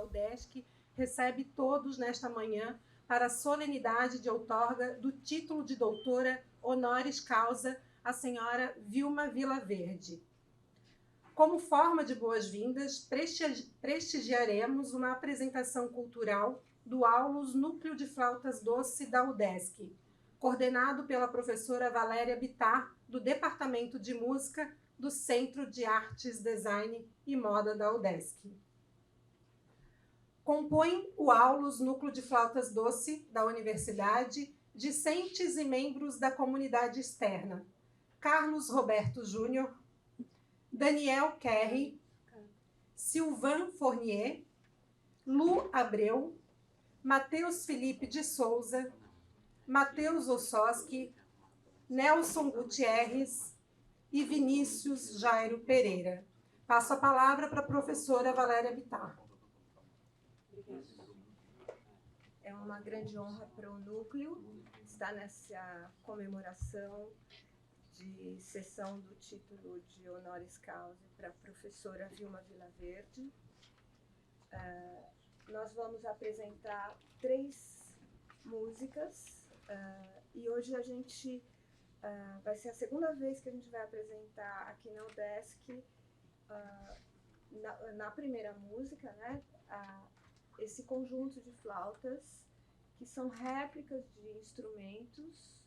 UDESC recebe todos nesta manhã para a solenidade de outorga do título de doutora honoris causa a senhora Vilma Vilaverde. Como forma de boas-vindas, prestigiaremos uma apresentação cultural do Aulus Núcleo de Flautas Doce da UDESC, coordenado pela professora Valéria Bittar, do Departamento de Música do Centro de Artes, Design e Moda da UDESC. Compõem o Aulus Núcleo de Flautas Doce da Universidade discentes e membros da comunidade externa: Carlos Roberto Júnior, Daniel Kerry, Sylvain Fournier, Lu Abreu, Matheus Felipe de Souza, Matheus Ossoski, Nelson Gutierrez e Vinícius Jairo Pereira. Passo a palavra para a professora Valéria Bittar. É uma grande honra para o Núcleo estar nessa comemoração de cessão do título de honoris causa para a professora Vilma Vilaverde. Nós vamos apresentar 3 músicas e hoje a gente vai ser a segunda vez que a gente vai apresentar aqui na UDESC, na primeira música, né, esse conjunto de flautas que são réplicas de instrumentos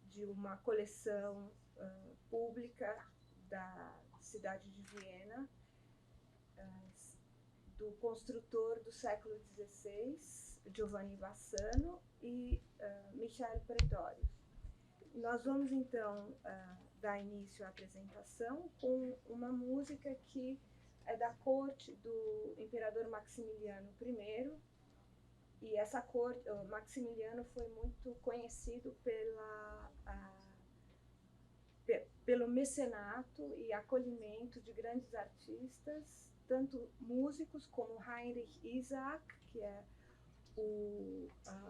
de uma coleção pública da cidade de Viena, do construtor do século XVI, Giovanni Bassano, e Michel Pretorius. Nós vamos, então, dar início à apresentação com uma música que é da corte do imperador Maximiliano I, e essa corte, o Maximiliano foi muito conhecido pelo mecenato e acolhimento de grandes artistas, tanto músicos como Heinrich Isaac, que é o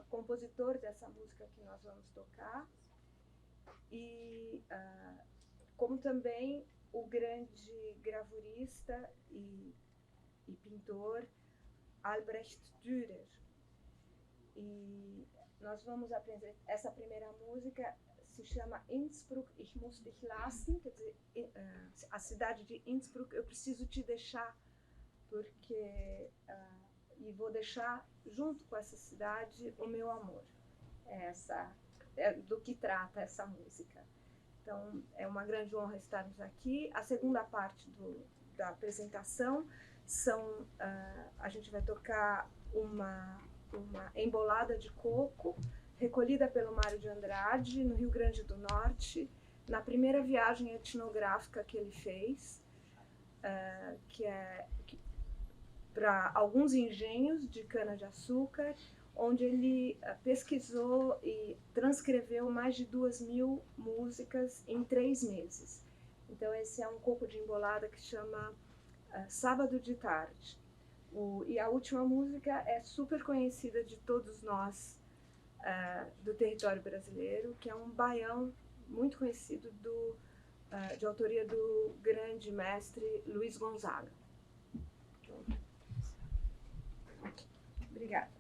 compositor dessa música que nós vamos tocar, e como também o grande gravurista e pintor Albrecht Dürer. E nós vamos aprender, essa primeira música se chama Innsbruck, ich muss dich lassen, quer dizer, a cidade de Innsbruck, eu preciso te deixar, porque, e vou deixar junto com essa cidade o meu amor. É do que trata essa música. Então, é uma grande honra estarmos aqui. A segunda parte da apresentação a gente vai tocar uma embolada de coco, recolhida pelo Mário de Andrade, no Rio Grande do Norte, na primeira viagem etnográfica que ele fez, que é para alguns engenhos de cana-de-açúcar, onde ele pesquisou e transcreveu mais de 2.000 músicas em 3 meses. Então, esse é um coco de embolada que chama Sábado de Tarde. E a última música é super conhecida de todos nós do território brasileiro, que é um baião muito conhecido de autoria do grande mestre Luiz Gonzaga. Obrigada.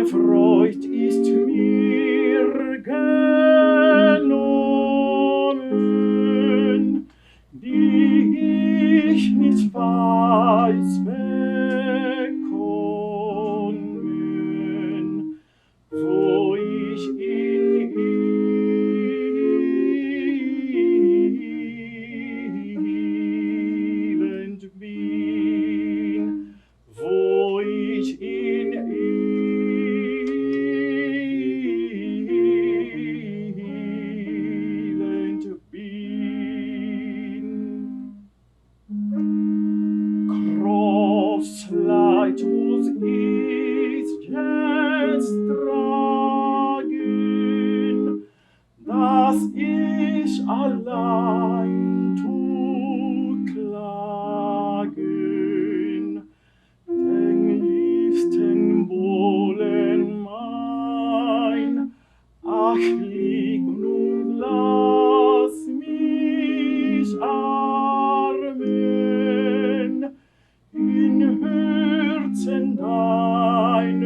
Dein Freud ist mir genommen, die ich nicht weiß bekommen, wo ich in Elend bin, wo ich in Elend bin. Crosslight muss ich jetzt tragen, dass ich allein tu klagen, den liebsten wollen mein, ach lieg nun, lass mich armen, in Herzen dein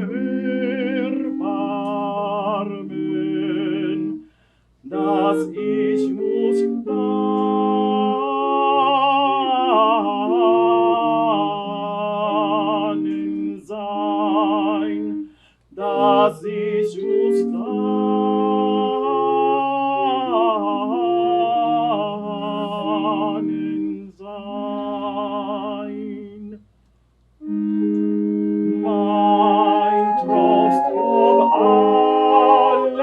Erbarmen, dass ich muss dannen sein, dass ich muss dannen sein. Mein Trost ob allen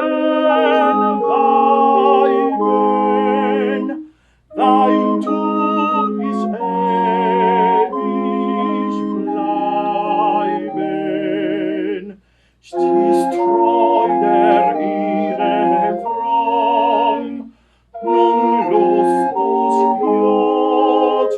Weiben, dein Tuch ist ewig bleiben. Stehst treu der Ehre fromm, nun los uns Jod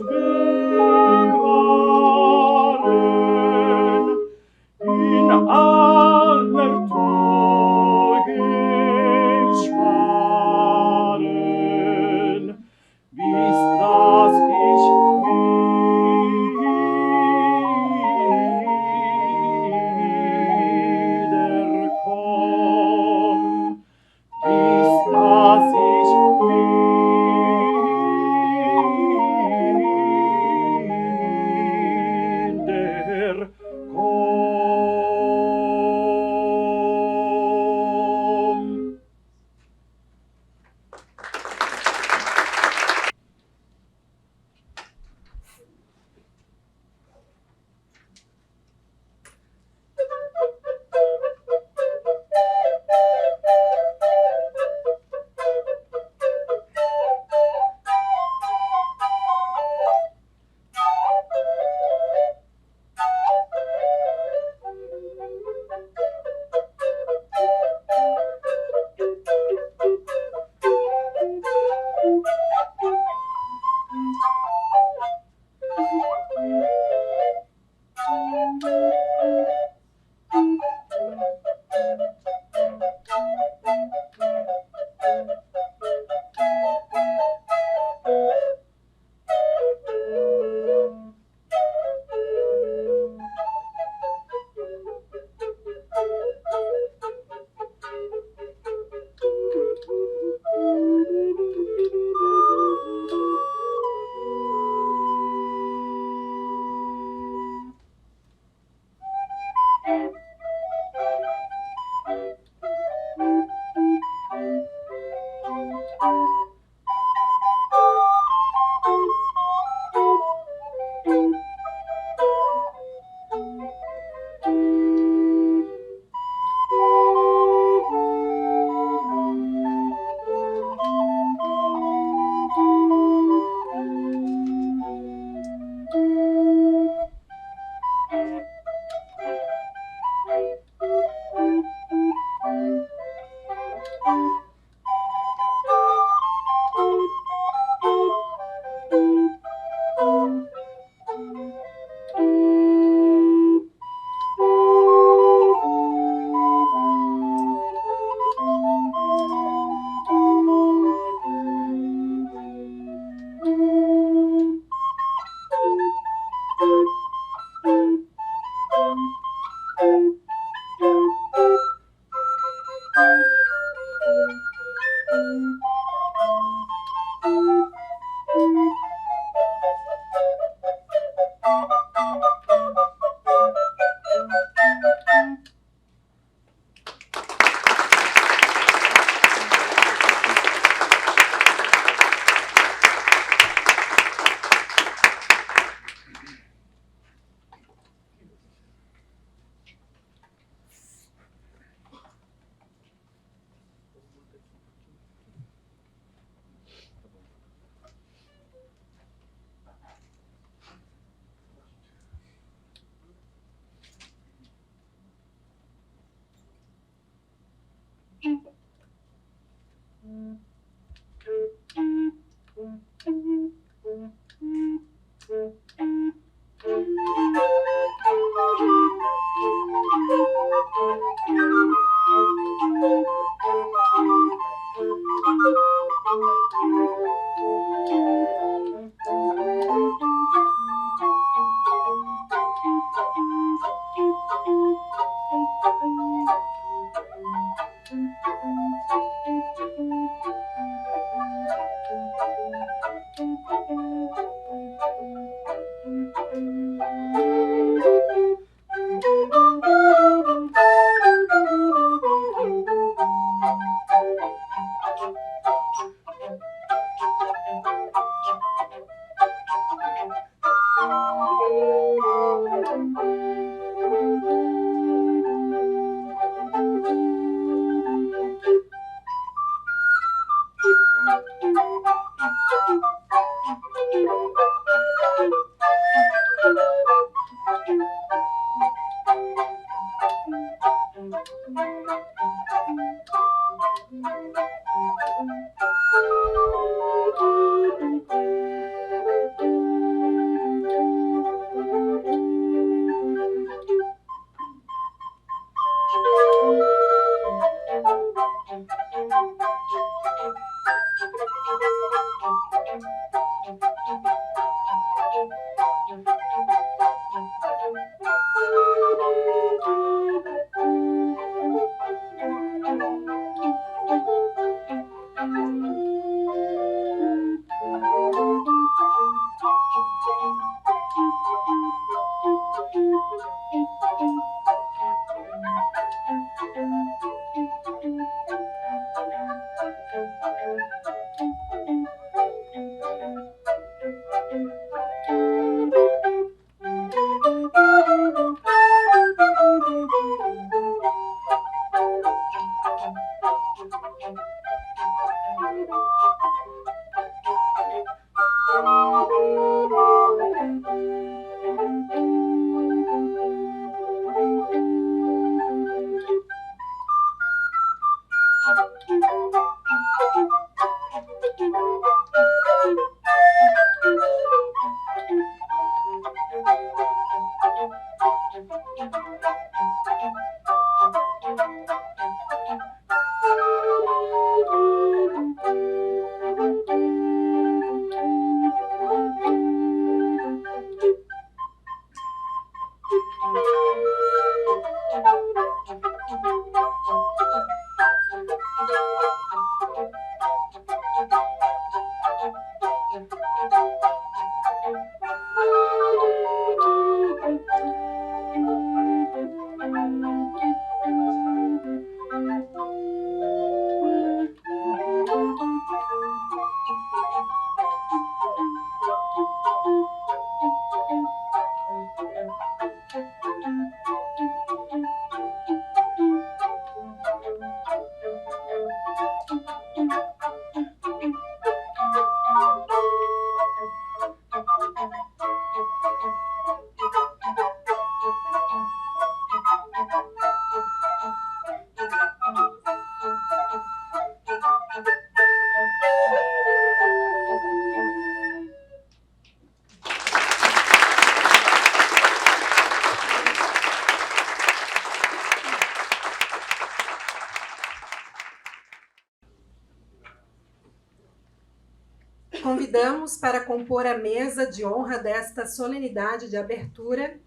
Convidamos para compor a mesa de honra desta solenidade de abertura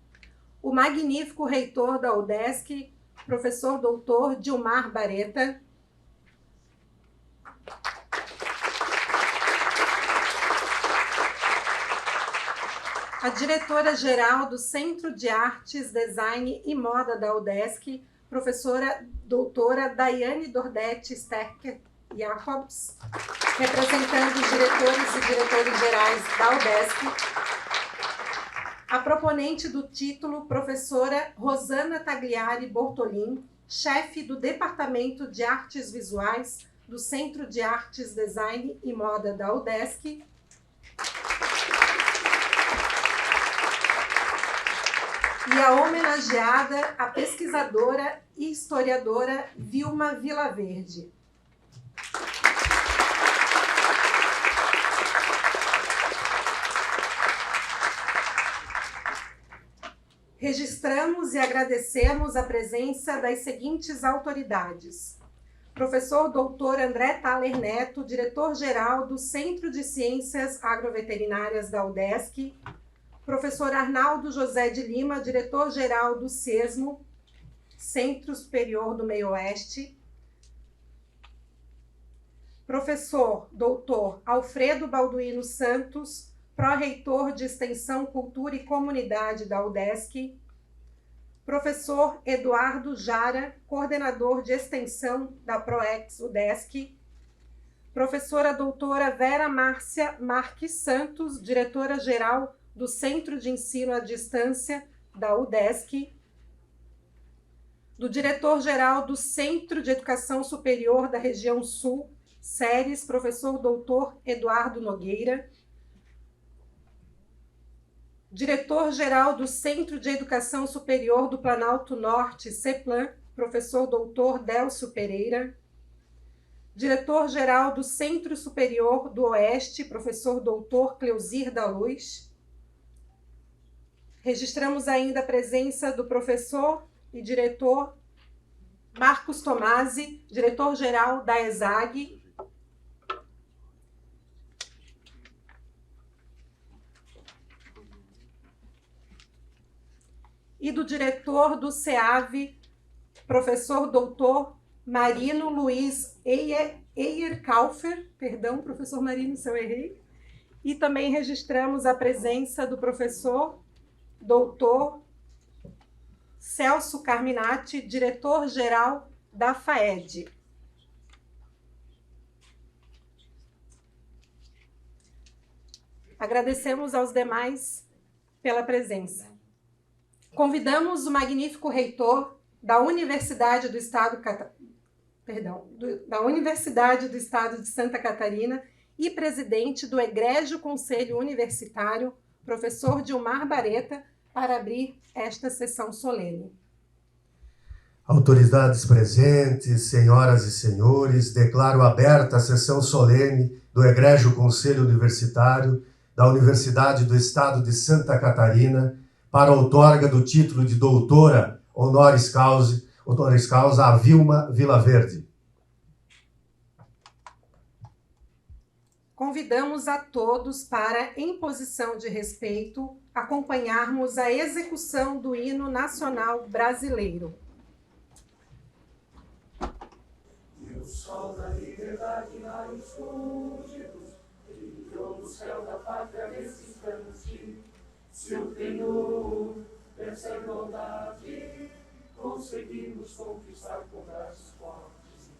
o magnífico reitor da UDESC, professor doutor Dilmar Bareta, a diretora-geral do Centro de Artes, Design e Moda da UDESC, professora doutora Daiane Dordetti Sterker Jacobs, representando os diretores e diretores gerais da UDESC, a proponente do título, professora Rosana Tagliari Bortolin, chefe do Departamento de Artes Visuais do Centro de Artes, Design e Moda da UDESC, e a homenageada, a pesquisadora e historiadora Vilma Vilaverde. Registramos e agradecemos a presença das seguintes autoridades: professor doutor André Thaler Neto, diretor-geral do Centro de Ciências Agroveterinárias da UDESC, professor Arnaldo José de Lima, diretor-geral do CESMO, Centro Superior do Meio Oeste, professor doutor Alfredo Balduino Santos, pró-reitor de Extensão, Cultura e Comunidade da UDESC, professor Eduardo Jara, coordenador de Extensão da PROEX UDESC, Professora doutora Vera Márcia Marques Santos, diretora-geral do Centro de Ensino à Distância da UDESC, do diretor-geral do Centro de Educação Superior da Região Sul, SERES, professor doutor Eduardo Nogueira, diretor-geral do Centro de Educação Superior do Planalto Norte, CEPLAN, professor doutor Délcio Pereira, diretor-geral do Centro Superior do Oeste, professor doutor Cleusir da Luz. Registramos ainda a presença do professor e diretor Marcos Tomasi, diretor-geral da ESAG, e do diretor do SEAV, professor doutor Marino Luiz Eyerkaufer, perdão, professor Marino, se eu errei, e também registramos a presença do professor doutor Celso Carminati, diretor-geral da FAED. Agradecemos aos demais pela presença. Convidamos o magnífico reitor da Universidade do Estado de Santa Catarina e presidente do Egrégio Conselho Universitário, professor Dilmar Bareta, para abrir esta sessão solene. Autoridades presentes, senhoras e senhores, declaro aberta a sessão solene do Egrégio Conselho Universitário da Universidade do Estado de Santa Catarina para a outorga do título de doutora honoris causa a Vilma Vilaverde. Convidamos a todos para, em posição de respeito, acompanharmos a execução do hino nacional brasileiro. E o sol da liberdade, raios fúlgidos, brilhou no céu da pátria nesse instante. Se o penhor dessa igualdade conseguimos conquistar com braços fortes,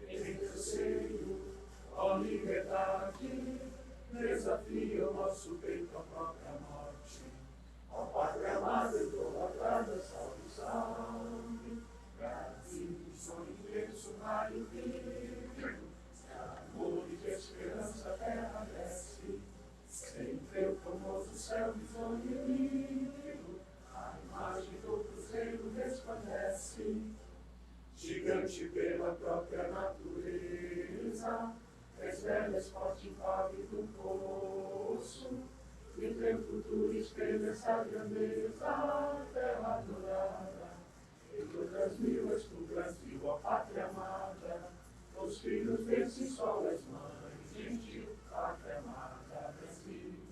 entre o seio, ó liberdade, desafia o nosso peito à própria morte. Ó pátria amada, idolatrada, salve, salve, Brasil, sonho imenso, raio vivo, amor e de esperança a terra desce, sempre o famoso céu risonho e límpido, a imagem do cruzeiro resplandece, gigante pela própria natureza, esvelas forte impávido poço, e teu futuro espelha essa grandeza, terra adorada, e todas mil és tu, Brasil, ó pátria amada, os filhos desse sol és mãe, gentil, pátria amada, Brasil.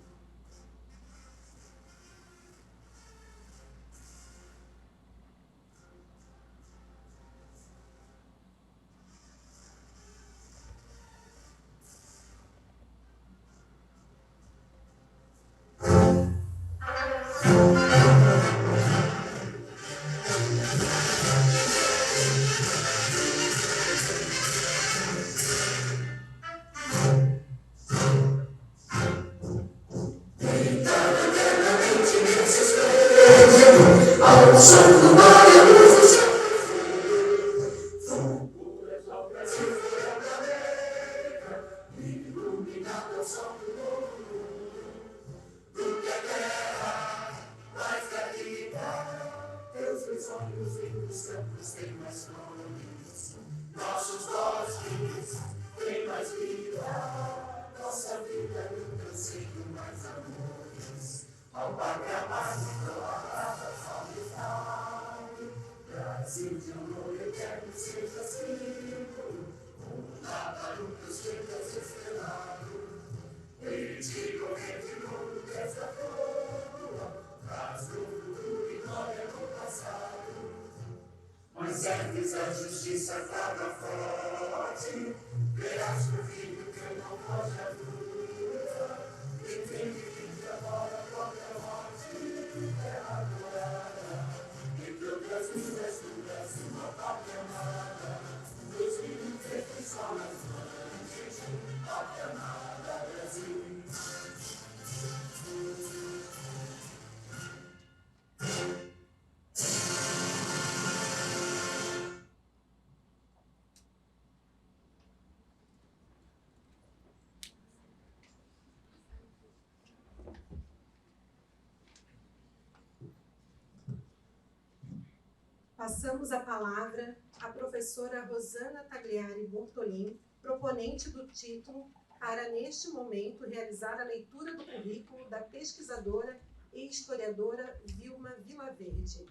Passamos a palavra à professora Rosana Tagliari Bortolin, proponente do título, para, neste momento, realizar a leitura do currículo da pesquisadora e historiadora Vilma Vilaverde.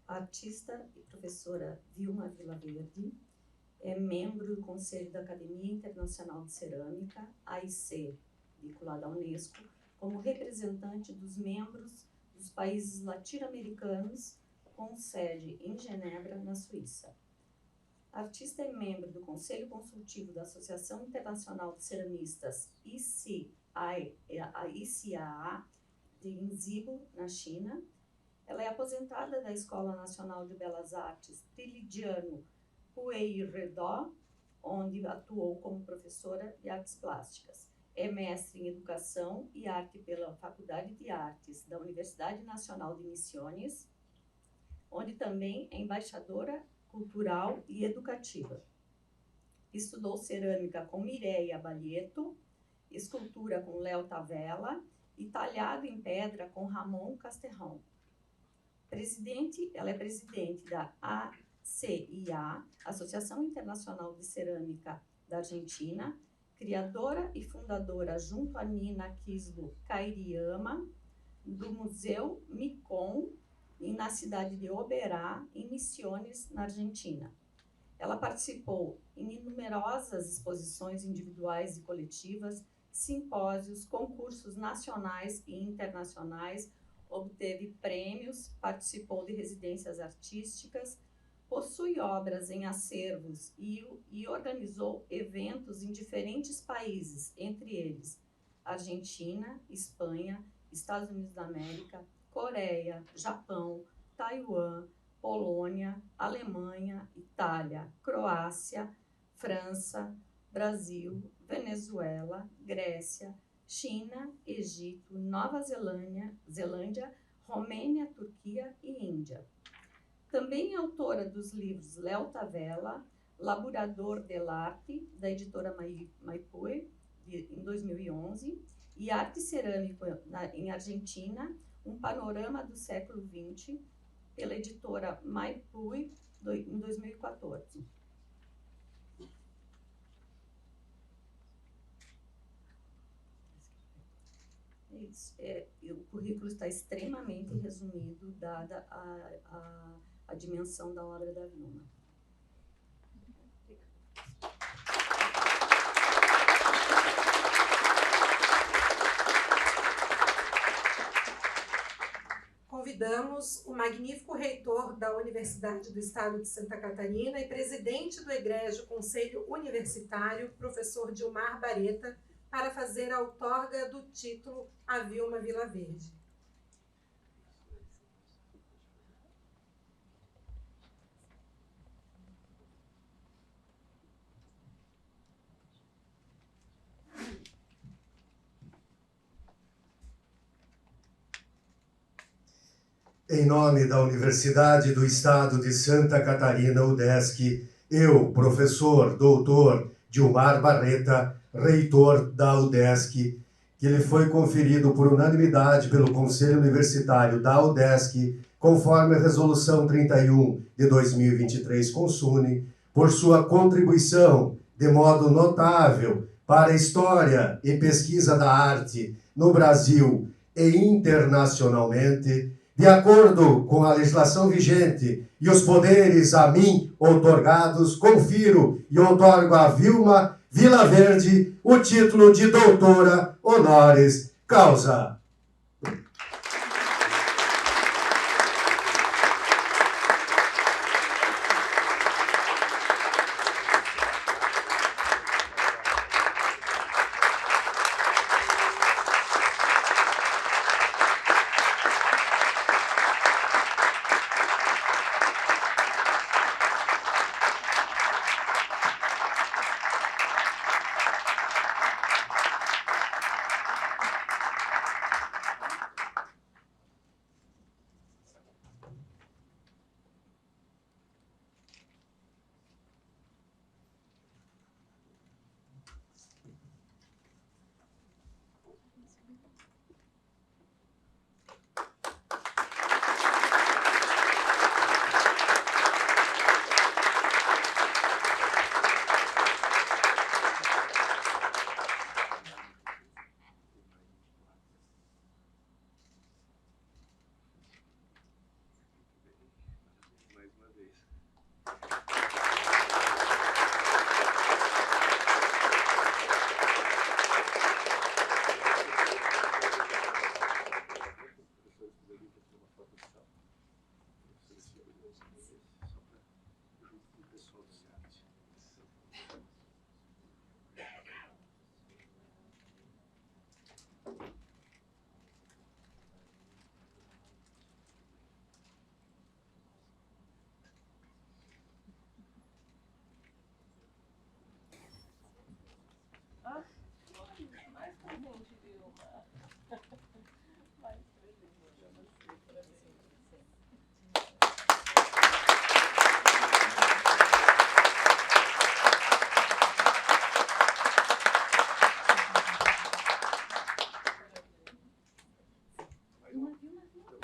A artista e professora Vilma Vilaverde é membro do Conselho da Academia Internacional de Cerâmica, AIC, vinculada à Unesco, como representante dos membros dos países latino-americanos com sede em Genebra, na Suíça. A artista é membro do Conselho Consultivo da Associação Internacional de Ceramistas ICAA de Inzibo, na China. Ela é aposentada da Escola Nacional de Belas Artes Trilidiano Pueyrredón, onde atuou como professora de artes plásticas. É mestre em Educação e Arte pela Faculdade de Artes da Universidade Nacional de Misiones, onde também é embaixadora cultural e educativa. Estudou cerâmica com Mireia Balieto, escultura com Léo Tavella e talhado em pedra com Ramon Casterrão. Ela é presidente da ACIA, Associação Internacional de Cerâmica da Argentina, criadora e fundadora, junto a Nina Kislo Kairiyama, do Museu Micón, na cidade de Oberá, em Misiones, na Argentina. Ela participou em numerosas exposições individuais e coletivas, simpósios, concursos nacionais e internacionais, obteve prêmios, participou de residências artísticas, possui obras em acervos e organizou eventos em diferentes países, entre eles Argentina, Espanha, Estados Unidos da América, Coreia, Japão, Taiwan, Polônia, Alemanha, Itália, Croácia, França, Brasil, Venezuela, Grécia, China, Egito, Nova Zelândia, Romênia, Turquia e Índia. Também é autora dos livros Léo Tavella, Laborador dell'Arte, da editora Maipú, em 2011, e Arte Cerâmica em Argentina, um panorama do século XX, pela editora Maipú, em 2014. O currículo está extremamente resumido, dada a dimensão da obra da Vilma. Convidamos o magnífico reitor da Universidade do Estado de Santa Catarina e presidente do Egrégio Conselho Universitário, professor Dilmar Bareta, para fazer a outorga do título a Vilma Vilaverde. Em nome da Universidade do Estado de Santa Catarina, UDESC, eu, professor, doutor Dilmar Bareta, reitor da UDESC, que lhe foi conferido por unanimidade pelo Conselho Universitário da UDESC, conforme a Resolução 31 de 2023 consune, por sua contribuição de modo notável para a história e pesquisa da arte no Brasil e internacionalmente, de acordo com a legislação vigente e os poderes a mim outorgados, confiro e outorgo a Vilma Vilaverde o título de doutora honoris causa.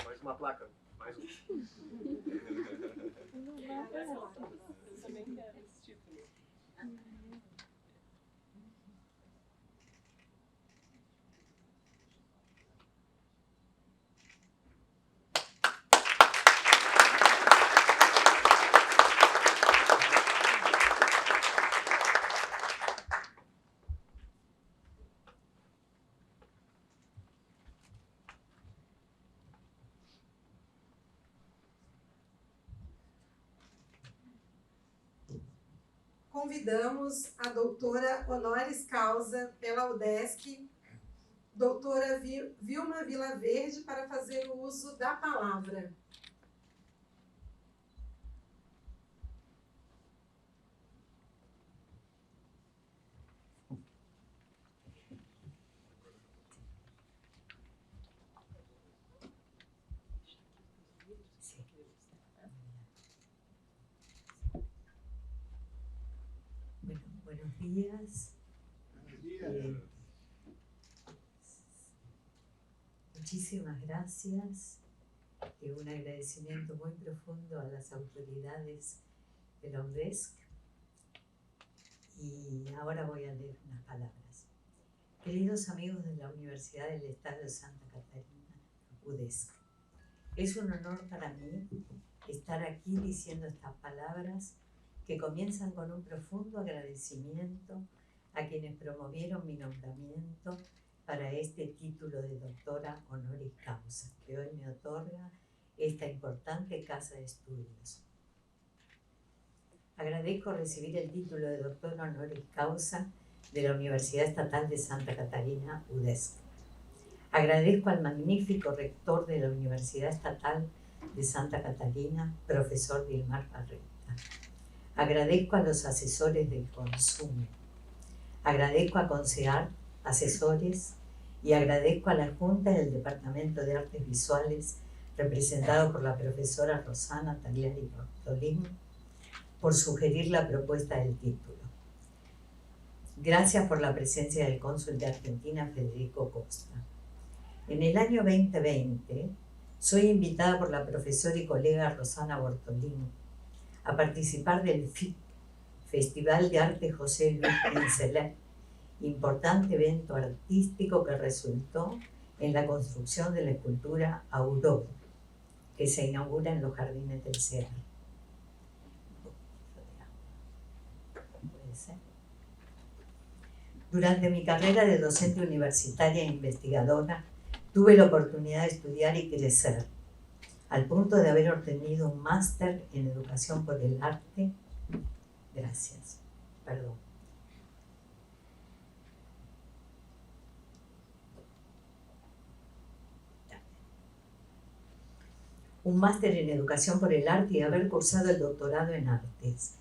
Mais uma placa. Mais um. Eu também quero esse título. Convidamos a doutora honoris causa pela UDESC, doutora Vilma Vilaverde, para fazer o uso da palavra. Buenos días. Muchísimas gracias y un agradecimiento muy profundo a las autoridades de la UDESC. Y ahora voy a leer unas palabras. Queridos amigos de la Universidad del Estado de Santa Catarina, UDESC, es un honor para mí estar aquí diciendo estas palabras que comienzan con un profundo agradecimiento a quienes promovieron mi nombramiento para este título de doctora honoris causa que hoy me otorga esta importante casa de estudios. Agradezco recibir el título de doctora honoris causa de la Universidad Estatal de Santa Catarina, UDESC. Agradezco al magnífico rector de la Universidad Estatal de Santa Catarina, profesor Vilmar Barreta. Agradezco a los asesores del consumo. Agradezco a CONSEAR, asesores, y agradezco a la Junta del Departamento de Artes Visuales, representado por la profesora Rosana Tagliari Bortolini, por sugerir la propuesta del título. Gracias por la presencia del cónsul de Argentina, Federico Costa. En el año 2020, soy invitada por la profesora y colega Rosana Bortolini a participar del FIC, Festival de Arte José Luis Pincelet, importante evento artístico que resultó en la construcción de la escultura Aurora, que se inaugura en los jardines del CEAR. Durante mi carrera de docente universitaria e investigadora, tuve la oportunidad de estudiar y crecer, al punto de haber obtenido un máster en educación por el arte. Gracias. Perdón. Un máster en educación por el arte y haber cursado el doctorado en artes,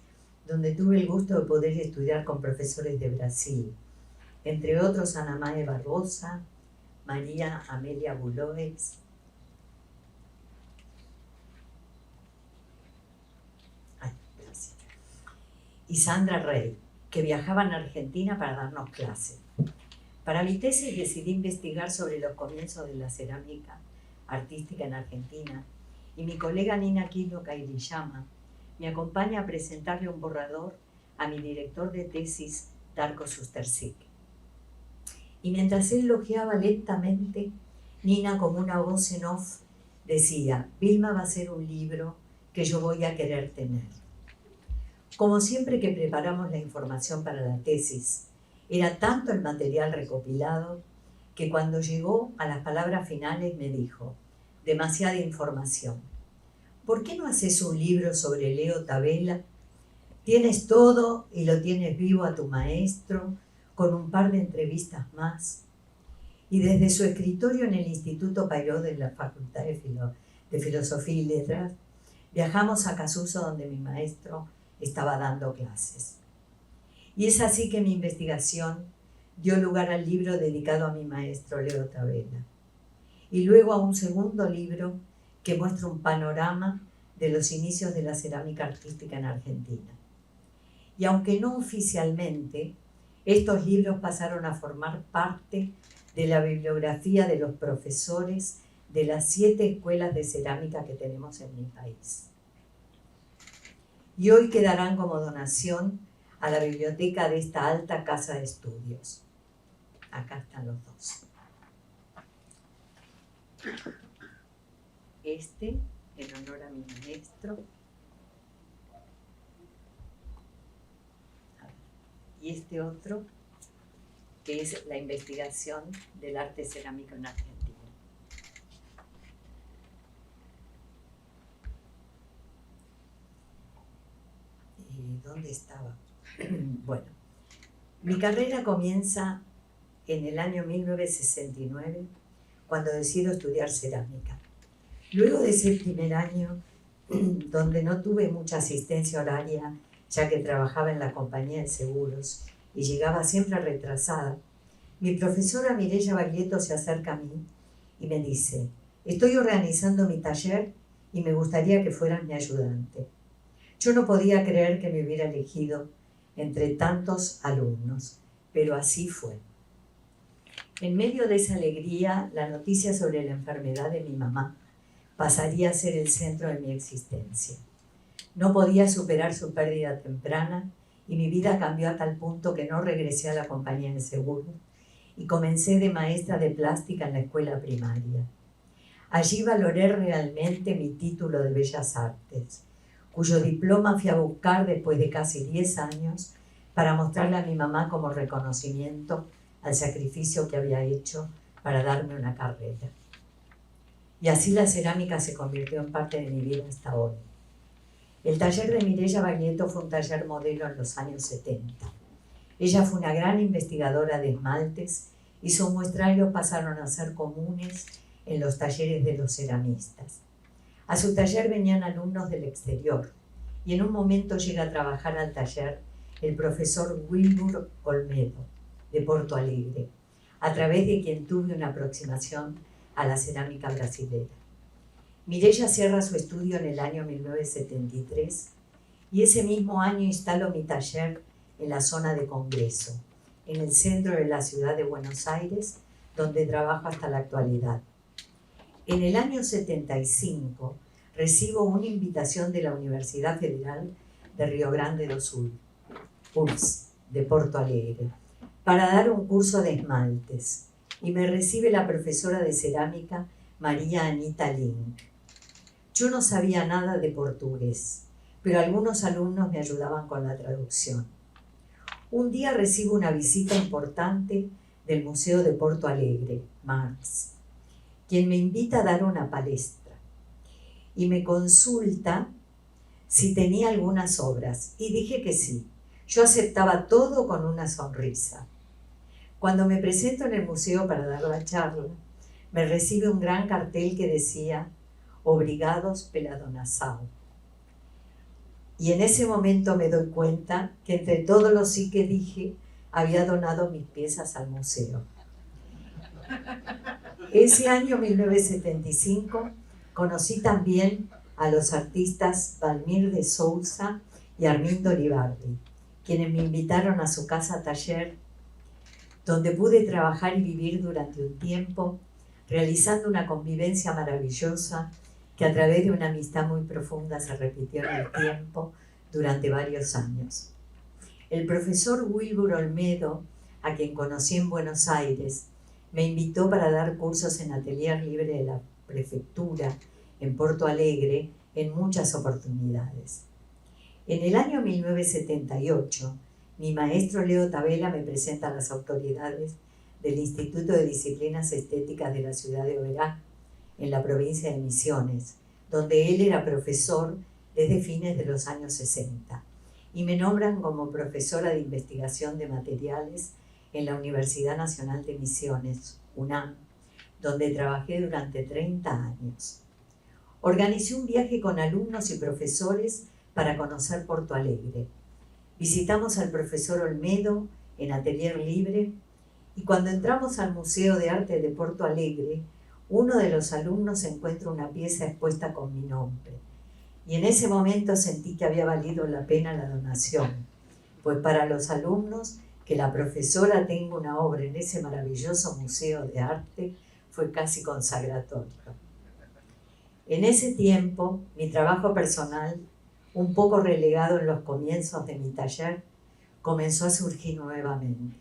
donde tuve el gusto de poder estudiar con profesores de Brasil, entre otros Ana Mae Barbosa, María Amelia Buloes, y Sandra Rey, que viajaban a Argentina para darnos clases. Para mi tesis decidí investigar sobre los comienzos de la cerámica artística en Argentina y mi colega Nina Kilo Kairiyama me acompaña a presentarle un borrador a mi director de tesis, Darko Sustersic. Y mientras él lojeaba lentamente, Nina, como una voz en off, decía: Vilma va a ser un libro que yo voy a querer tener. Como siempre que preparamos la información para la tesis, era tanto el material recopilado que cuando llegó a las palabras finales me dijo: demasiada información. ¿Por qué no haces un libro sobre Leo Tabela? Tienes todo y lo tienes vivo a tu maestro, con un par de entrevistas más. Y desde su escritorio en el Instituto Pairó de la Facultad de Filosofía y Letras, viajamos a Casuso, donde mi maestro estaba dando clases. Y es así que mi investigación dio lugar al libro dedicado a mi maestro Leo Tabela. Y luego a un segundo libro que muestra un panorama de los inicios de la cerámica artística en Argentina. Y aunque no oficialmente, estos libros pasaron a formar parte de la bibliografía de los profesores de las 7 escuelas de cerámica que tenemos en mi país. Y hoy quedarán como donación a la biblioteca de esta alta casa de estudios. Acá están los dos. Este, en honor a mi maestro. Y este otro, que es la investigación del arte cerámico en Argentina. ¿Dónde estaba? Bueno, mi carrera comienza en el año 1969, cuando decido estudiar cerámica. Luego de ese primer año, donde no tuve mucha asistencia horaria, ya que trabajaba en la compañía de seguros y llegaba siempre retrasada, mi profesora Mireya Baglietto se acerca a mí y me dice: estoy organizando mi taller y me gustaría que fueras mi ayudante. Yo no podía creer que me hubiera elegido entre tantos alumnos, pero así fue. En medio de esa alegría, la noticia sobre la enfermedad de mi mamá pasaría a ser el centro de mi existencia. No podía superar su pérdida temprana y mi vida cambió a tal punto que no regresé a la compañía de seguro y comencé de maestra de plástica en la escuela primaria. Allí valoré realmente mi título de Bellas Artes, cuyo diploma fui a buscar después de casi 10 años para mostrarle a mi mamá como reconocimiento al sacrificio que había hecho para darme una carrera. Y así la cerámica se convirtió en parte de mi vida hasta hoy. El taller de Mireya Baglietto fue un taller modelo en los años 70. Ella fue una gran investigadora de esmaltes y sus muestrarios pasaron a ser comunes en los talleres de los ceramistas. A su taller venían alumnos del exterior y en un momento llega a trabajar al taller el profesor Wilbur Olmedo, de Porto Alegre, a través de quien tuve una aproximación a la cerámica brasilera. Mireya cierra su estudio en el año 1973 y ese mismo año instalo mi taller en la zona de Congreso, en el centro de la ciudad de Buenos Aires, donde trabajo hasta la actualidad. En el año 75 recibo una invitación de la Universidad Federal de Río Grande do Sul, UFS, de Porto Alegre, para dar un curso de esmaltes, y me recibe la profesora de cerámica María Anita Link. Yo no sabía nada de portugués, pero algunos alumnos me ayudaban con la traducción. Un día recibo una visita importante del Museo de Porto Alegre, Marx, quien me invita a dar una palestra y me consulta si tenía algunas obras, y dije que sí. Yo aceptaba todo con una sonrisa. Cuando me presento en el museo para dar la charla, me recibe un gran cartel que decía: Obrigados pela Dona Sal. Y en ese momento me doy cuenta que entre todos los sí que dije, había donado mis piezas al museo. Ese año 1975 conocí también a los artistas Valmir de Sousa y Armindo Libardi, quienes me invitaron a su casa taller. donde pude trabajar y vivir durante un tiempo, realizando una convivencia maravillosa que a través de una amistad muy profunda se repitió en el tiempo durante varios años. El profesor Wilbur Olmedo, a quien conocí en Buenos Aires, me invitó para dar cursos en Atelier Libre de la Prefectura, en Porto Alegre, en muchas oportunidades. En el año 1978, mi maestro Leo Tabela me presenta a las autoridades del Instituto de Disciplinas Estéticas de la ciudad de Oberá, en la provincia de Misiones, donde él era profesor desde fines de los años 60, y me nombran como profesora de investigación de materiales en la Universidad Nacional de Misiones, UNAM, donde trabajé durante 30 años. Organicé un viaje con alumnos y profesores para conocer Porto Alegre. Visitamos al profesor Olmedo en Atelier Libre y cuando entramos al Museo de Arte de Porto Alegre, uno de los alumnos encuentra una pieza expuesta con mi nombre. Y en ese momento sentí que había valido la pena la donación, pues para los alumnos que la profesora tenga una obra en ese maravilloso museo de arte fue casi consagratorio. En ese tiempo, mi trabajo personal, un poco relegado en los comienzos de mi taller, comenzó a surgir nuevamente.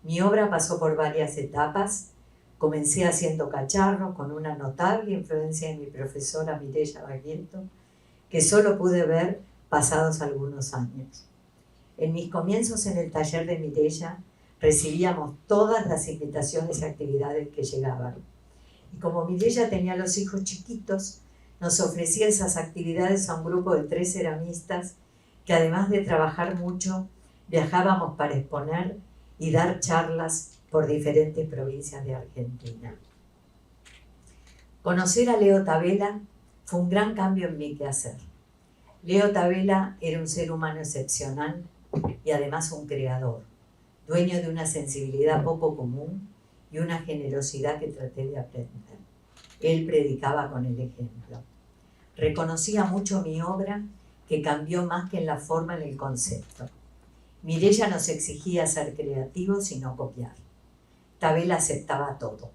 Mi obra pasó por varias etapas. Comencé haciendo cacharros con una notable influencia de mi profesora Mireya Baglietto, que solo pude ver pasados algunos años. En mis comienzos en el taller de Mireya recibíamos todas las invitaciones y actividades que llegaban. Y como Mireya tenía los hijos chiquitos, nos ofrecía esas actividades a un grupo de 3 ceramistas que además de trabajar mucho, viajábamos para exponer y dar charlas por diferentes provincias de Argentina. Conocer a Leo Tabela fue un gran cambio en mi quehacer. Leo Tabela era un ser humano excepcional y además un creador, dueño de una sensibilidad poco común y una generosidad que traté de aprender. Él predicaba con el ejemplo. Reconocía mucho mi obra, que cambió más que en la forma, en el concepto. Mireya nos exigía ser creativos y no copiar. Tabela aceptaba todo.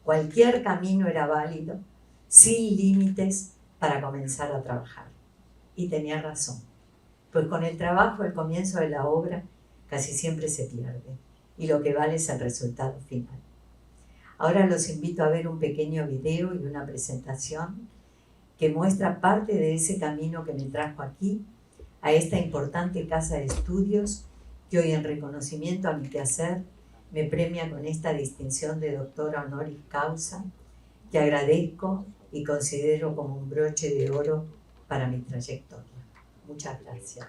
Cualquier camino era válido, sin límites, para comenzar a trabajar. Y tenía razón, pues con el trabajo el comienzo de la obra casi siempre se pierde, y lo que vale es el resultado final. Ahora los invito a ver un pequeño video y una presentación que muestra parte de ese camino que me trajo aquí, a esta importante casa de estudios que hoy, en reconocimiento a mi quehacer, me premia con esta distinción de doctora honoris causa, que agradezco y considero como un broche de oro para mi trayectoria. Muchas gracias.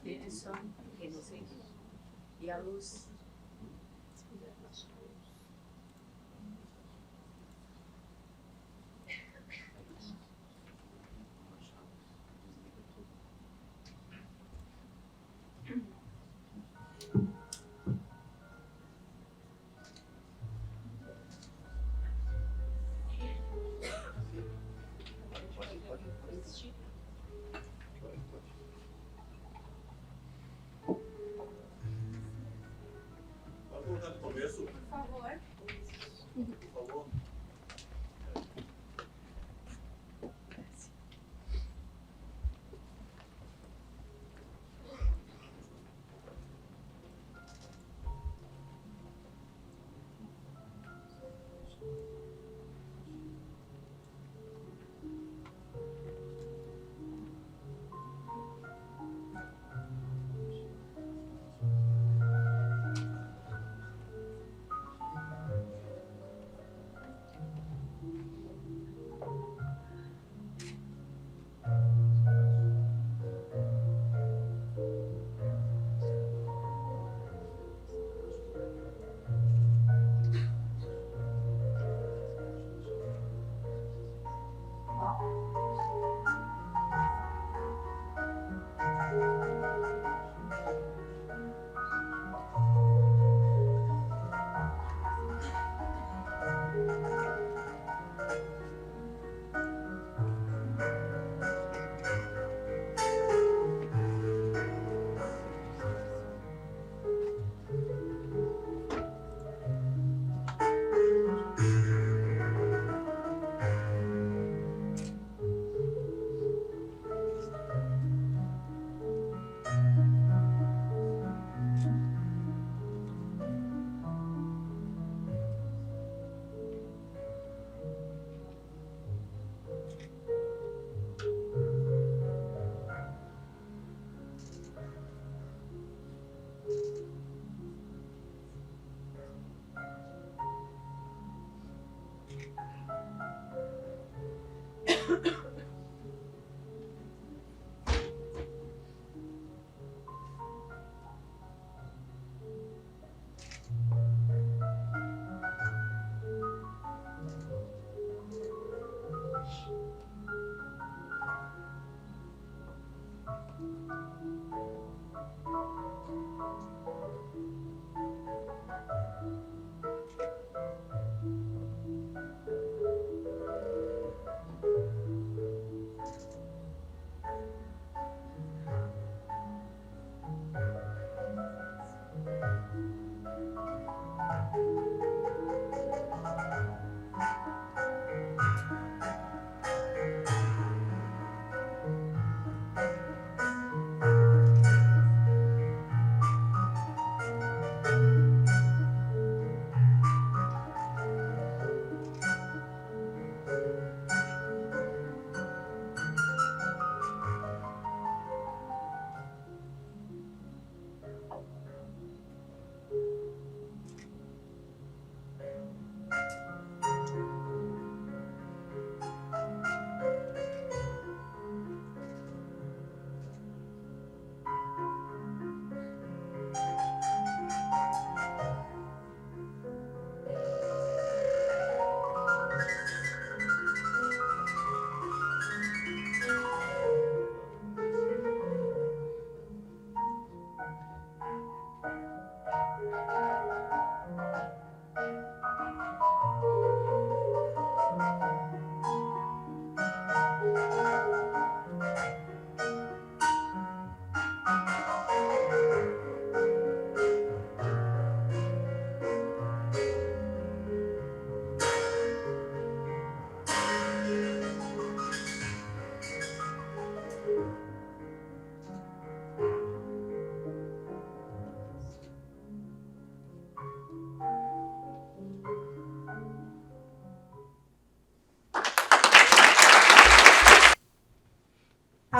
¿Quiénes son? ¿Quiénes son? Y a luz.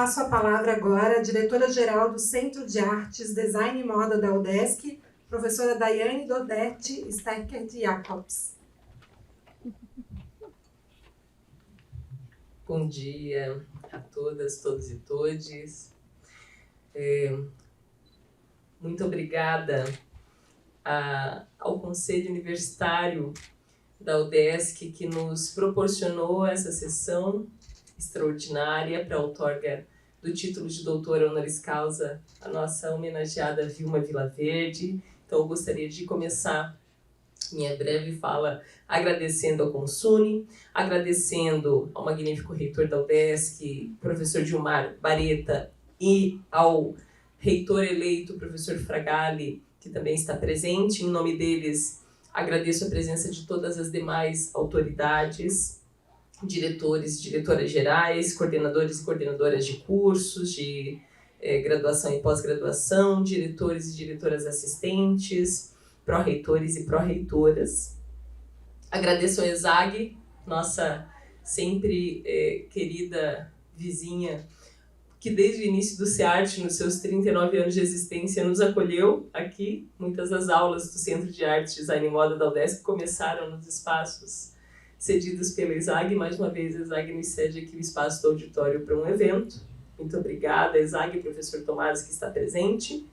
Passo a palavra agora à diretora-geral do Centro de Artes, Design e Moda da UDESC, professora Daiane Dodete Steckert-Jacobs. Bom dia a todas, todos e todes. Muito obrigada ao Conselho Universitário da UDESC que nos proporcionou essa sessão extraordinária para a outorga do título de doutora honoris causa, a nossa homenageada Vilma Vilaverde. Então, eu gostaria de começar minha breve fala agradecendo ao Consune, agradecendo ao magnífico reitor da UDESC, professor Gilmar Bareta, e ao reitor eleito, professor Fragali, que também está presente. Em nome deles, agradeço a presença de todas as demais autoridades, diretores e diretoras gerais, coordenadores e coordenadoras de cursos, de graduação e pós-graduação, diretores e diretoras assistentes, pró-reitores e pró-reitoras. Agradeço ao ESAG, nossa sempre querida vizinha, que desde o início do CEART, nos seus 39 anos de existência, nos acolheu aqui. Muitas das aulas do Centro de Arte, Design e Moda da UDESC começaram nos espaços cedidos pela ESAG. Mais uma vez, a ESAG nos cede aqui o espaço do auditório para um evento. Muito obrigada, ESAG, professor Tomás, que está presente.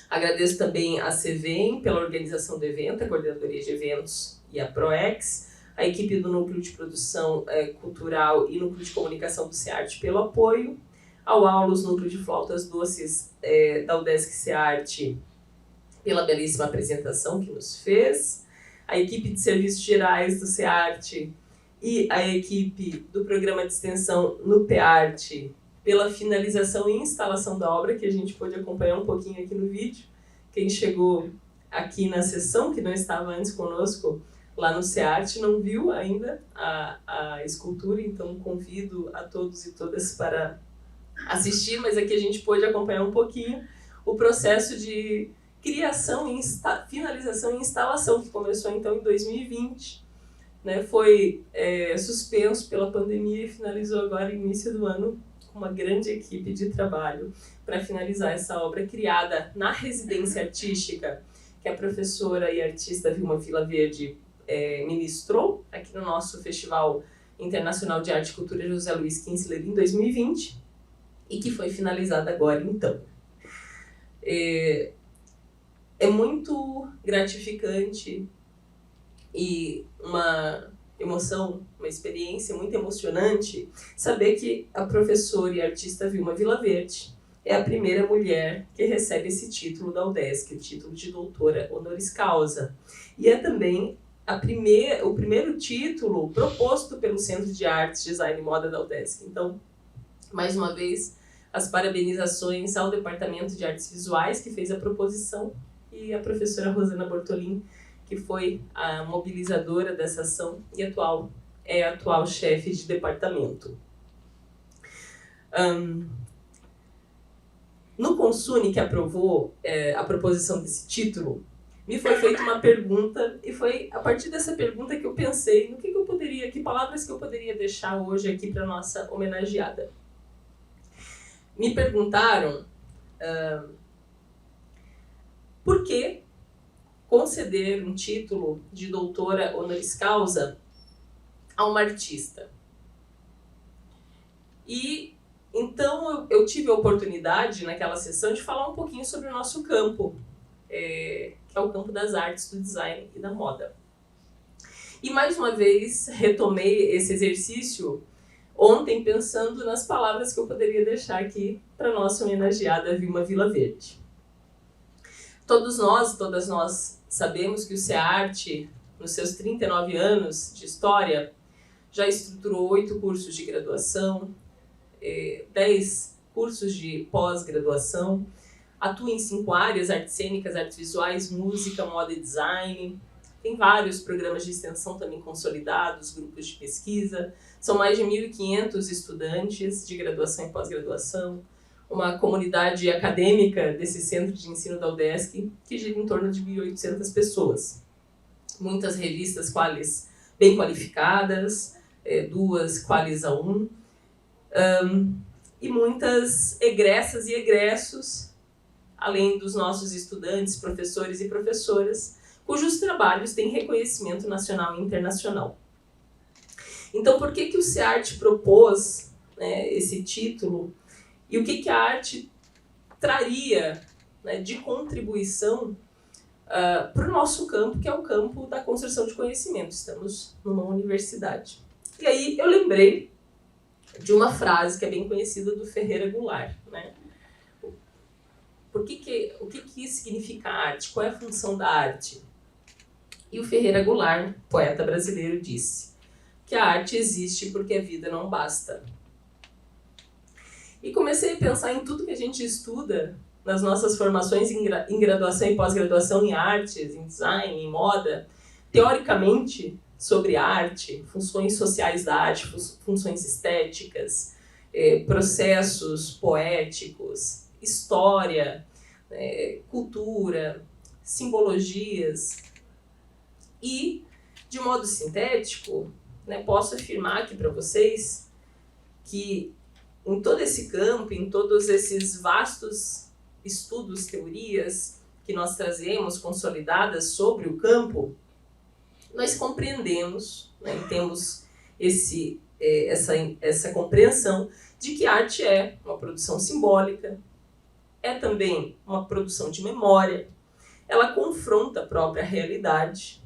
Agradeço também a CVEM pela organização do evento, a Coordenadoria de Eventos e a PROEX, a equipe do Núcleo de Produção Cultural e Núcleo de Comunicação do CEART pelo apoio, ao Aulus, Núcleo de Flautas Doces da UDESC CEART, pela belíssima apresentação que nos fez, a equipe de Serviços Gerais do CEART e a equipe do Programa de Extensão no PEART, pela finalização e instalação da obra, que a gente pôde acompanhar um pouquinho aqui no vídeo. Quem chegou aqui na sessão, que não estava antes conosco lá no CEART, não viu ainda a escultura, então convido a todos e todas para assistir, mas aqui a gente pôde acompanhar um pouquinho o processo de criação, finalização e instalação, que começou então em 2020, né? Foi suspenso pela pandemia e finalizou agora no início do ano com uma grande equipe de trabalho para finalizar essa obra criada na residência artística que a professora e artista Vilma Vilaverde ministrou aqui no nosso Festival Internacional de Arte e Cultura José Luiz Kinsler em 2020 e que foi finalizada agora então. É muito gratificante e uma emoção, uma experiência muito emocionante saber que a professora e artista Vilma Vilaverde é a primeira mulher que recebe esse título da UDESC, o título de doutora honoris causa. E é também o primeiro título proposto pelo Centro de Artes, Design e Moda da UDESC. Então, mais uma vez, as parabenizações ao Departamento de Artes Visuais, que fez a proposição, e e a professora Rosana Bortolin, que foi a mobilizadora dessa ação e é a atual chefe de departamento. No Consune, que aprovou a proposição desse título, me foi feita uma pergunta, e foi a partir dessa pergunta que eu pensei no que palavras que eu poderia deixar hoje aqui para nossa homenageada. Me perguntaram por que conceder um título de doutora honoris causa a uma artista. E então eu tive a oportunidade naquela sessão de falar um pouquinho sobre o nosso campo, que é o campo das artes, do design e da moda. E mais uma vez retomei esse exercício ontem pensando nas palavras que eu poderia deixar aqui para a nossa homenageada Vilma Vilaverde. Todas nós sabemos que o SEARTE, nos seus 39 anos de história, já estruturou 8 cursos de graduação, 10 cursos de pós-graduação, atua em 5 áreas: artes cênicas, artes visuais, música, moda e design. Tem vários programas de extensão também consolidados, grupos de pesquisa. São mais de 1.500 estudantes de graduação e pós-graduação. Uma comunidade acadêmica desse centro de ensino da UDESC, que gira em torno de 1.800 pessoas. Muitas revistas qualis bem qualificadas, 2 qualis A1, e muitas egressas e egressos, além dos nossos estudantes, professores e professoras, cujos trabalhos têm reconhecimento nacional e internacional. Então, por que o SEARTE propôs, esse título? E o que a arte traria, de contribuição para o nosso campo, que é o campo da construção de conhecimento? Estamos numa universidade. E aí eu lembrei de uma frase que é bem conhecida do Ferreira Goulart, o que significa arte? Qual é a função da arte? E o Ferreira Goulart, poeta brasileiro, disse que a arte existe porque a vida não basta. E comecei a pensar em tudo que a gente estuda nas nossas formações em graduação e pós-graduação em artes, em design, em moda, teoricamente sobre arte, funções sociais da arte, funções estéticas, processos poéticos, história, cultura, simbologias. E, de modo sintético, posso afirmar aqui para vocês que em todo esse campo, em todos esses vastos estudos, teorias que nós trazemos consolidadas sobre o campo, nós compreendemos, e temos essa compreensão de que arte é uma produção simbólica, é também uma produção de memória, ela confronta a própria realidade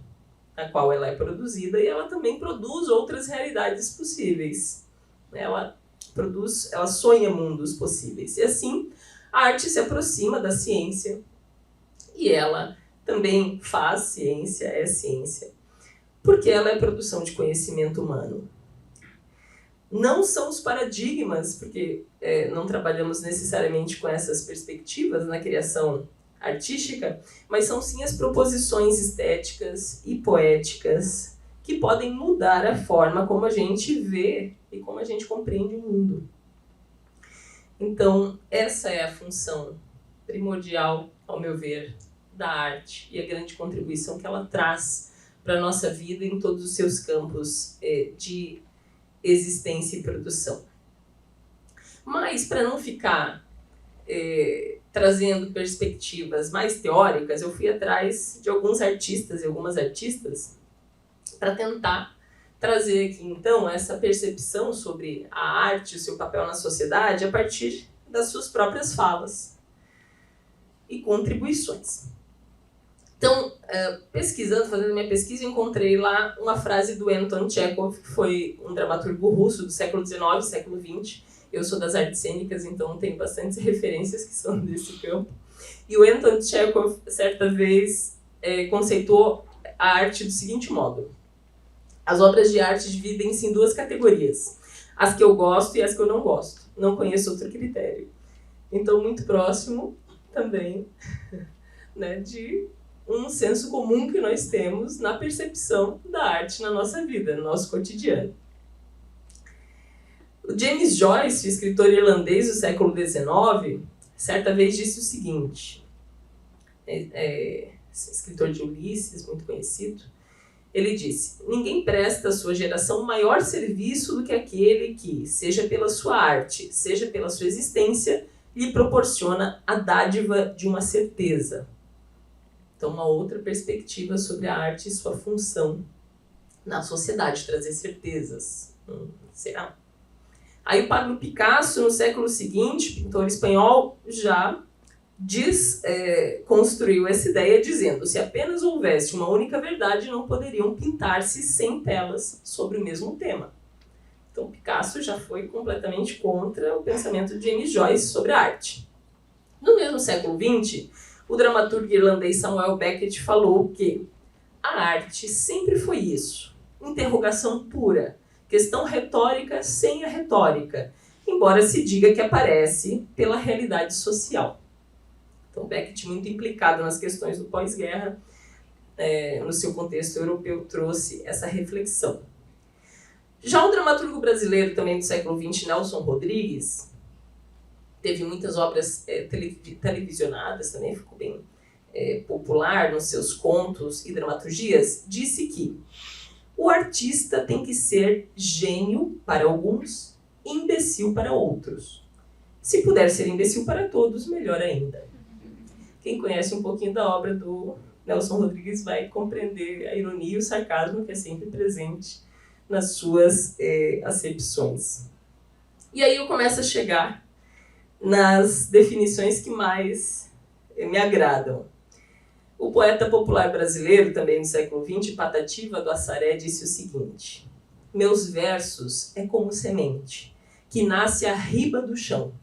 na qual ela é produzida, e ela também produz outras realidades possíveis. Ela sonha mundos possíveis. E assim, a arte se aproxima da ciência, e ela também faz ciência, é ciência, porque ela é produção de conhecimento humano. Não são os paradigmas, porque não trabalhamos necessariamente com essas perspectivas na criação artística, mas são sim as proposições estéticas e poéticas que podem mudar a forma como a gente vê e como a gente compreende o mundo. Então, essa é a função primordial, ao meu ver, da arte e a grande contribuição que ela traz para a nossa vida em todos os seus campos de existência e produção. Mas, para não ficar trazendo perspectivas mais teóricas, eu fui atrás de alguns artistas e algumas artistas para tentar trazer aqui, então, essa percepção sobre a arte e o seu papel na sociedade a partir das suas próprias falas e contribuições. Então, fazendo minha pesquisa, encontrei lá uma frase do Anton Chekhov, que foi um dramaturgo russo do século XIX e século XX. Eu sou das artes cênicas, então tenho bastantes referências que são desse campo. E o Anton Chekhov, certa vez, conceituou a arte do seguinte modo: as obras de arte dividem-se em 2 categorias, as que eu gosto e as que eu não gosto. Não conheço outro critério. Então, muito próximo também né, de um senso comum que nós temos na percepção da arte na nossa vida, no nosso cotidiano. O James Joyce, escritor irlandês do século XIX, certa vez disse o seguinte, escritor de Ulisses, muito conhecido, ele disse: ninguém presta à sua geração maior serviço do que aquele que, seja pela sua arte, seja pela sua existência, lhe proporciona a dádiva de uma certeza. Então, uma outra perspectiva sobre a arte e sua função na sociedade, trazer certezas. Será? Aí o Pablo Picasso, no século seguinte, pintor espanhol, já construiu essa ideia dizendo: se apenas houvesse uma única verdade, não poderiam pintar-se 100 telas sobre o mesmo tema. Então Picasso já foi completamente contra o pensamento de James Joyce sobre a arte. No mesmo século XX, o dramaturgo irlandês Samuel Beckett falou que a arte sempre foi isso, interrogação pura, questão retórica sem a retórica, embora se diga que aparece pela realidade social. Então, Beckett, muito implicado nas questões do pós-guerra, no seu contexto europeu, trouxe essa reflexão. Já o dramaturgo brasileiro, também do século XX, Nelson Rodrigues, teve muitas obras televisionadas, também ficou bem popular nos seus contos e dramaturgias, disse que o artista tem que ser gênio para alguns e imbecil para outros. Se puder ser imbecil para todos, melhor ainda. Quem conhece um pouquinho da obra do Nelson Rodrigues vai compreender a ironia e o sarcasmo que é sempre presente nas suas acepções. E aí eu começo a chegar nas definições que mais me agradam. O poeta popular brasileiro, também no século XX, Patativa do Assaré, disse o seguinte: meus versos é como semente, que nasce à riba do chão.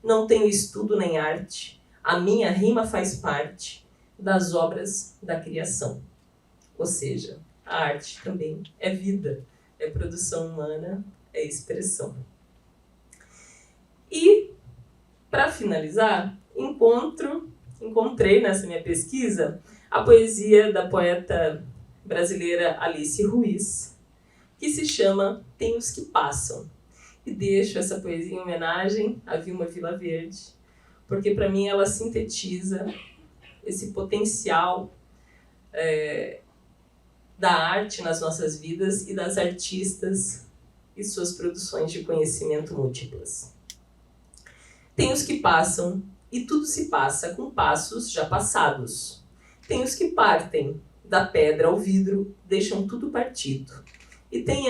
Não tenho estudo nem arte, a minha rima faz parte das obras da criação. Ou seja, a arte também é vida, é produção humana, é expressão. E, para finalizar, encontrei nessa minha pesquisa a poesia da poeta brasileira Alice Ruiz, que se chama Tem os que Passam. E deixo essa poesia em homenagem a Vilma Vilaverde, porque para mim ela sintetiza esse potencial da arte nas nossas vidas e das artistas e suas produções de conhecimento múltiplas. Tem os que passam, e tudo se passa com passos já passados. Tem os que partem da pedra ao vidro, deixam tudo partido. E tem,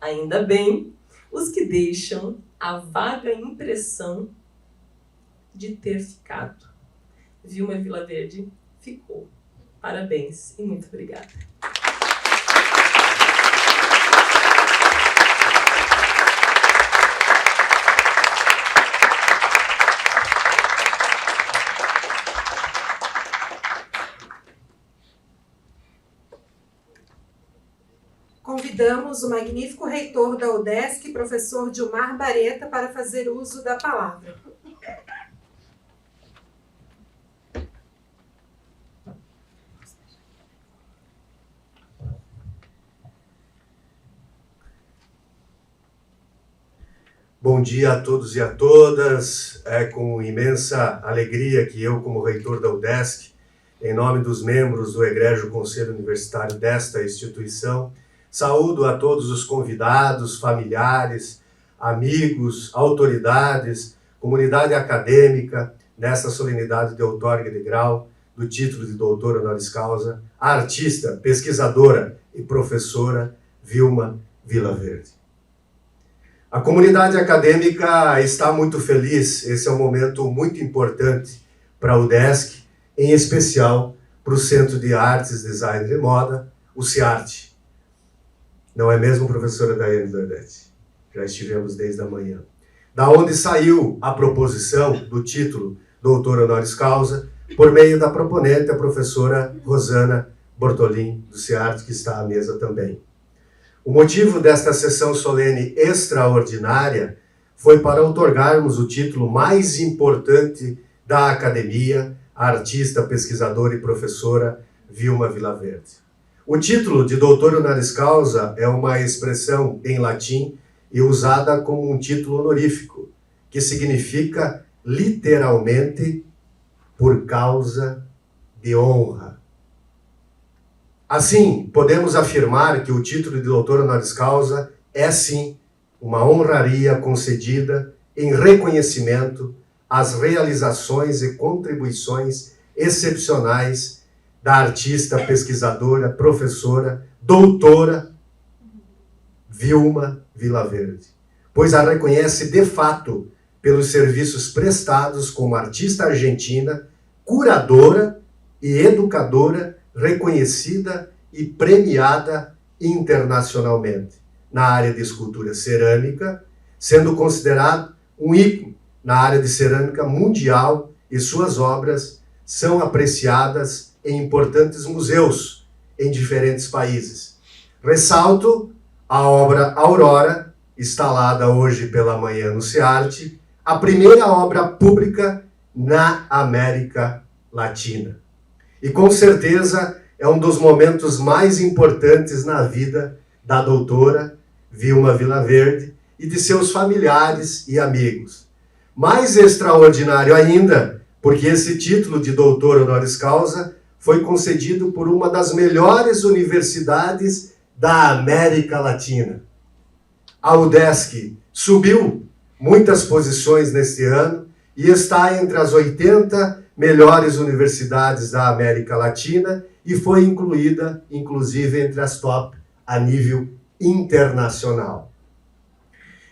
ainda bem, os que deixam a vaga impressão de ter ficado. Vilma Vilaverde ficou. Parabéns e muito obrigada. Convidamos o magnífico reitor da UDESC, professor Dilmar Bareta, para fazer uso da palavra. Bom dia a todos e a todas. É com imensa alegria que eu, como reitor da UDESC, em nome dos membros do Egrégio Conselho Universitário desta instituição, saúdo a todos os convidados, familiares, amigos, autoridades, comunidade acadêmica, nesta solenidade de outorga de grau do título de doutor honoris causa, a artista, pesquisadora e professora Vilma Vilaverde. A comunidade acadêmica está muito feliz, esse é um momento muito importante para a UDESC, em especial para o Centro de Artes, Design e Moda, o CIARTE. Não é mesmo, professora Daiane Dordetti? Já estivemos desde a manhã. Da onde saiu a proposição do título doutor honoris causa, por meio da proponente, a professora Rosana Bortolin, do CIARTE, que está à mesa também. O motivo desta sessão solene extraordinária foi para outorgarmos o título mais importante da academia a artista, pesquisadora e professora Vilma Vilaverde. O título de doutor honoris causa é uma expressão em latim e usada como um título honorífico, que significa literalmente por causa de honra. Assim, podemos afirmar que o título de doutor honoris causa é, sim, uma honraria concedida em reconhecimento às realizações e contribuições excepcionais da artista, pesquisadora, professora, doutora Vilma Vilaverde, pois a reconhece de fato pelos serviços prestados como artista argentina, curadora e educadora reconhecida e premiada internacionalmente na área de escultura cerâmica, sendo considerado um ícone na área de cerâmica mundial, e suas obras são apreciadas em importantes museus em diferentes países. Ressalto a obra Aurora, instalada hoje pela manhã no CIARTE, a primeira obra pública na América Latina. E com certeza é um dos momentos mais importantes na vida da doutora Vilma Vilaverde e de seus familiares e amigos. Mais extraordinário ainda, porque esse título de doutor honoris causa foi concedido por uma das melhores universidades da América Latina. A UDESC subiu muitas posições neste ano e está entre as 80 melhores universidades da América Latina e foi incluída, inclusive, entre as top a nível internacional,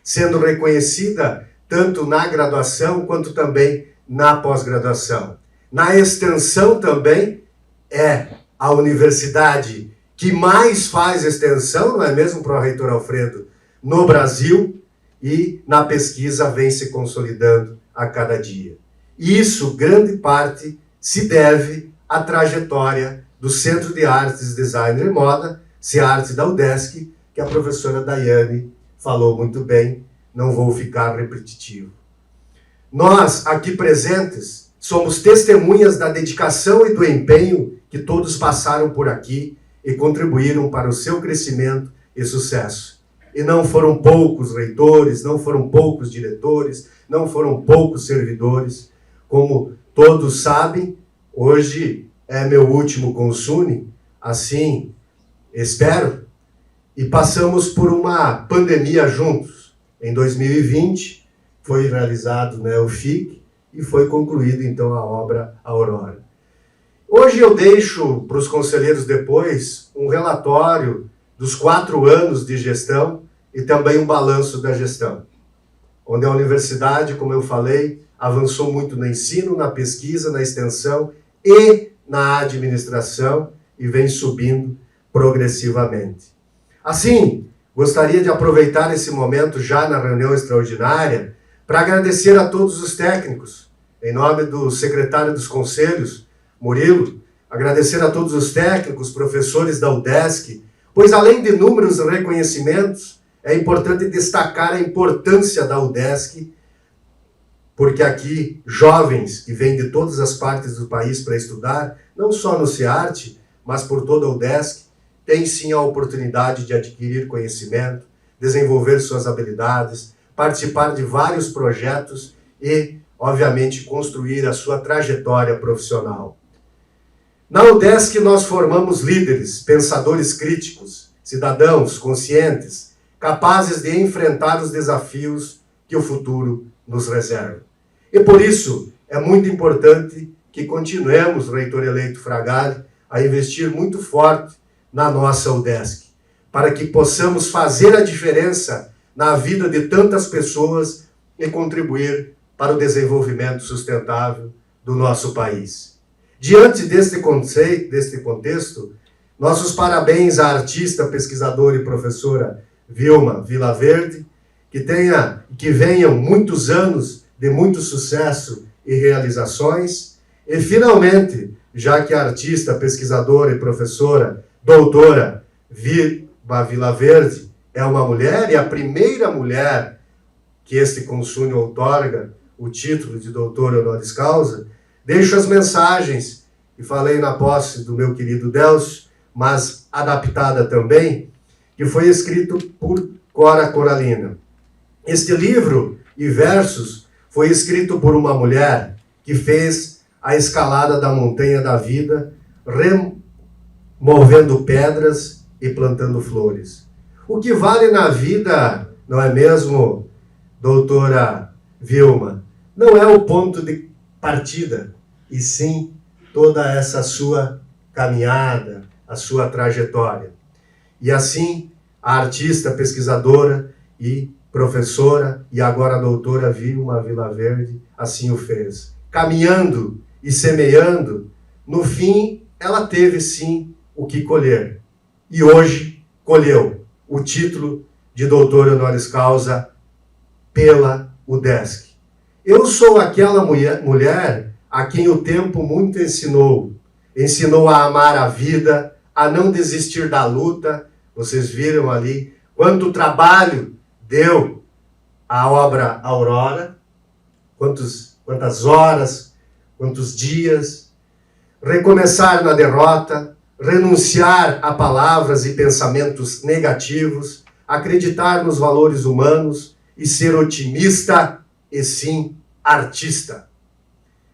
sendo reconhecida tanto na graduação quanto também na pós-graduação. Na extensão também é a universidade que mais faz extensão, não é mesmo, Pró-Reitor Alfredo, no Brasil, e na pesquisa vem se consolidando a cada dia. E isso, grande parte, se deve à trajetória do Centro de Artes, Design e Moda, CIARTE da UDESC, que a professora Daiane falou muito bem, não vou ficar repetitivo. Nós, aqui presentes, somos testemunhas da dedicação e do empenho que todos passaram por aqui e contribuíram para o seu crescimento e sucesso. E não foram poucos reitores, não foram poucos diretores, não foram poucos servidores. Como todos sabem, hoje é meu último consune, assim espero, e passamos por uma pandemia juntos. Em 2020 foi realizado, o FIC e foi concluída então a obra Aurora. Hoje eu deixo para os conselheiros depois um relatório dos 4 anos de gestão e também um balanço da gestão, onde a universidade, como eu falei, avançou muito no ensino, na pesquisa, na extensão e na administração e vem subindo progressivamente. Assim, gostaria de aproveitar esse momento já na reunião extraordinária para agradecer a todos os técnicos, em nome do secretário dos conselhos, Murilo, agradecer a todos os técnicos, professores da UDESC, pois além de inúmeros reconhecimentos, é importante destacar a importância da UDESC, porque aqui jovens que vêm de todas as partes do país para estudar, não só no CIARTE, mas por toda a UDESC, têm sim a oportunidade de adquirir conhecimento, desenvolver suas habilidades, participar de vários projetos e, obviamente, construir a sua trajetória profissional. Na UDESC nós formamos líderes, pensadores críticos, cidadãos conscientes, capazes de enfrentar os desafios que o futuro nos reserva. E por isso é muito importante que continuemos, reitor eleito Fragale, a investir muito forte na nossa UDESC, para que possamos fazer a diferença na vida de tantas pessoas e contribuir para o desenvolvimento sustentável do nosso país. Diante deste contexto, nossos parabéns à artista, pesquisadora e professora Vilma Vilaverde, que venham muitos anos de muito sucesso e realizações, e finalmente, já que a artista, pesquisadora e professora, doutora Vilma Vilaverde é uma mulher e a primeira mulher que este consune outorga o título de doutor honoris causa, deixo as mensagens, e falei na posse do meu querido Delcio, mas adaptada também, que foi escrito por Cora Coralina. Este livro e versos foi escrito por uma mulher que fez a escalada da montanha da vida, removendo pedras e plantando flores. O que vale na vida, não é mesmo, doutora Vilma? Não é o ponto de partida, e sim toda essa sua caminhada, a sua trajetória. E assim, a artista, pesquisadora e professora, e agora doutora Vilma Vilaverde, assim o fez. Caminhando e semeando, no fim, ela teve sim o que colher. E hoje colheu o título de doutora honoris causa pela UDESC. Eu sou aquela mulher a quem o tempo muito ensinou. Ensinou a amar a vida, a não desistir da luta. Vocês viram ali quanto trabalho deu a obra Aurora, quantas horas, quantos dias. Recomeçar na derrota, renunciar a palavras e pensamentos negativos, acreditar nos valores humanos e ser otimista e sim artista.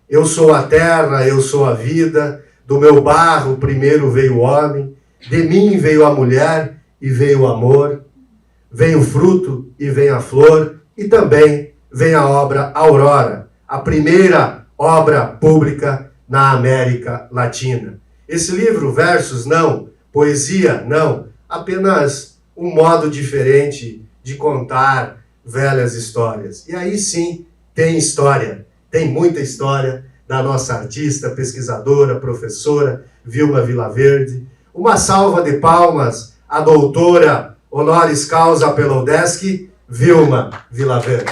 Eu sou a terra, eu sou a vida, do meu barro primeiro veio o homem, de mim veio a mulher e veio o amor, veio o fruto e vem a flor, e também vem a obra Aurora, a primeira obra pública na América Latina. Esse livro, versos não, poesia não, apenas um modo diferente de contar velhas histórias. E aí sim, tem história, tem muita história da nossa artista, pesquisadora, professora Vilma Vilaverde. Uma salva de palmas à doutora honoris causa pela UDESC, Vilma Vilaverde.